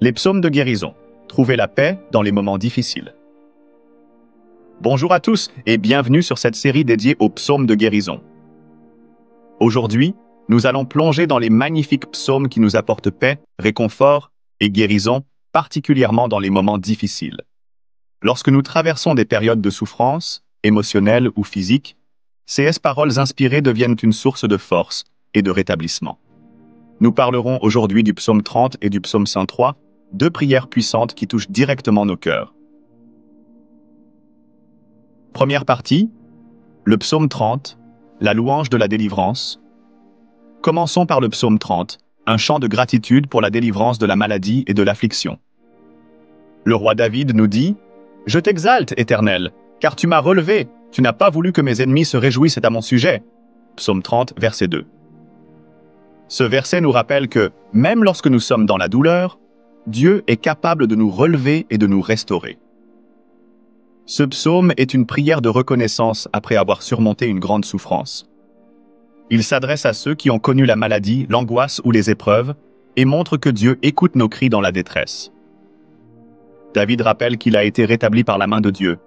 Les psaumes de guérison. Trouvez la paix dans les moments difficiles. Bonjour à tous et bienvenue sur cette série dédiée aux psaumes de guérison. Aujourd'hui, nous allons plonger dans les magnifiques psaumes qui nous apportent paix, réconfort et guérison, particulièrement dans les moments difficiles. Lorsque nous traversons des périodes de souffrance, émotionnelle ou physique, ces paroles inspirées deviennent une source de force et de rétablissement. Nous parlerons aujourd'hui du psaume 30 et du psaume 103, deux prières puissantes qui touchent directement nos cœurs. Première partie, le psaume 30, la louange de la délivrance. Commençons par le psaume 30, un chant de gratitude pour la délivrance de la maladie et de l'affliction. Le roi David nous dit « Je t'exalte, Éternel, car tu m'as relevé, tu n'as pas voulu que mes ennemis se réjouissent à mon sujet. » Psaume 30, verset 2. Ce verset nous rappelle que, même lorsque nous sommes dans la douleur, Dieu est capable de nous relever et de nous restaurer. Ce psaume est une prière de reconnaissance après avoir surmonté une grande souffrance. Il s'adresse à ceux qui ont connu la maladie, l'angoisse ou les épreuves, et montre que Dieu écoute nos cris dans la détresse. David rappelle qu'il a été rétabli par la main de Dieu.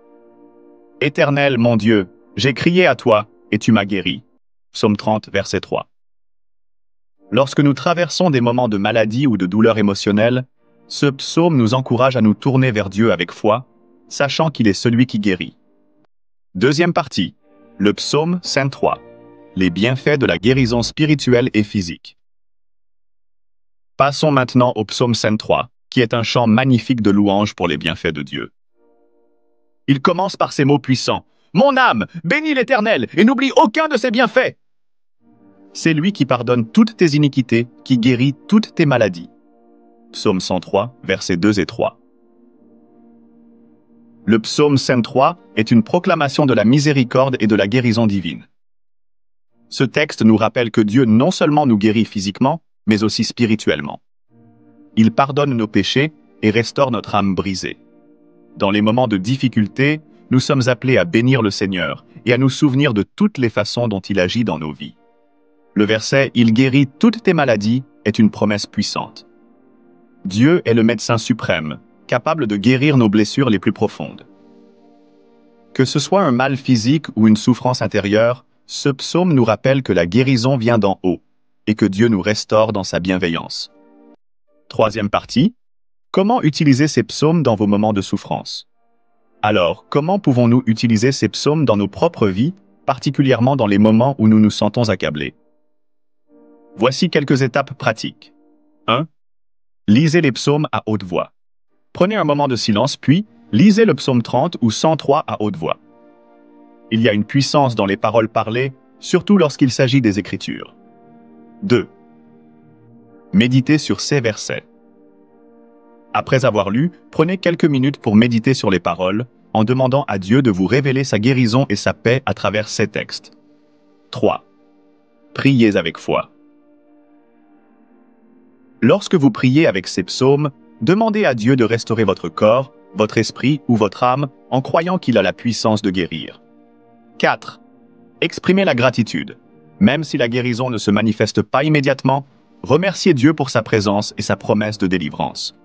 « Éternel, mon Dieu, j'ai crié à toi, et tu m'as guéri. » Psaume 30, verset 3. Lorsque nous traversons des moments de maladie ou de douleur émotionnelle, ce psaume nous encourage à nous tourner vers Dieu avec foi, sachant qu'il est celui qui guérit. Deuxième partie, le psaume 103, les bienfaits de la guérison spirituelle et physique. Passons maintenant au psaume 103, qui est un chant magnifique de louange pour les bienfaits de Dieu. Il commence par ces mots puissants. « Mon âme, bénis l'Éternel et n'oublie aucun de ses bienfaits. » C'est lui qui pardonne toutes tes iniquités, qui guérit toutes tes maladies. Psaume 103, versets 2 et 3. Le psaume 103 est une proclamation de la miséricorde et de la guérison divine. Ce texte nous rappelle que Dieu non seulement nous guérit physiquement, mais aussi spirituellement. Il pardonne nos péchés et restaure notre âme brisée. Dans les moments de difficulté, nous sommes appelés à bénir le Seigneur et à nous souvenir de toutes les façons dont il agit dans nos vies. Le verset « Il guérit toutes tes maladies » est une promesse puissante. Dieu est le médecin suprême, capable de guérir nos blessures les plus profondes. Que ce soit un mal physique ou une souffrance intérieure, ce psaume nous rappelle que la guérison vient d'en haut et que Dieu nous restaure dans sa bienveillance. Troisième partie, comment utiliser ces psaumes dans vos moments de souffrance? Alors, comment pouvons-nous utiliser ces psaumes dans nos propres vies, particulièrement dans les moments où nous nous sentons accablés? Voici quelques étapes pratiques. 1. Lisez les psaumes à haute voix. Prenez un moment de silence, puis lisez le psaume 30 ou 103 à haute voix. Il y a une puissance dans les paroles parlées, surtout lorsqu'il s'agit des Écritures. 2. Méditez sur ces versets. Après avoir lu, prenez quelques minutes pour méditer sur les paroles, en demandant à Dieu de vous révéler sa guérison et sa paix à travers ces textes. 3. Priez avec foi. Lorsque vous priez avec ces psaumes, demandez à Dieu de restaurer votre corps, votre esprit ou votre âme en croyant qu'il a la puissance de guérir. 4. Exprimez la gratitude. Même si la guérison ne se manifeste pas immédiatement, remerciez Dieu pour sa présence et sa promesse de délivrance.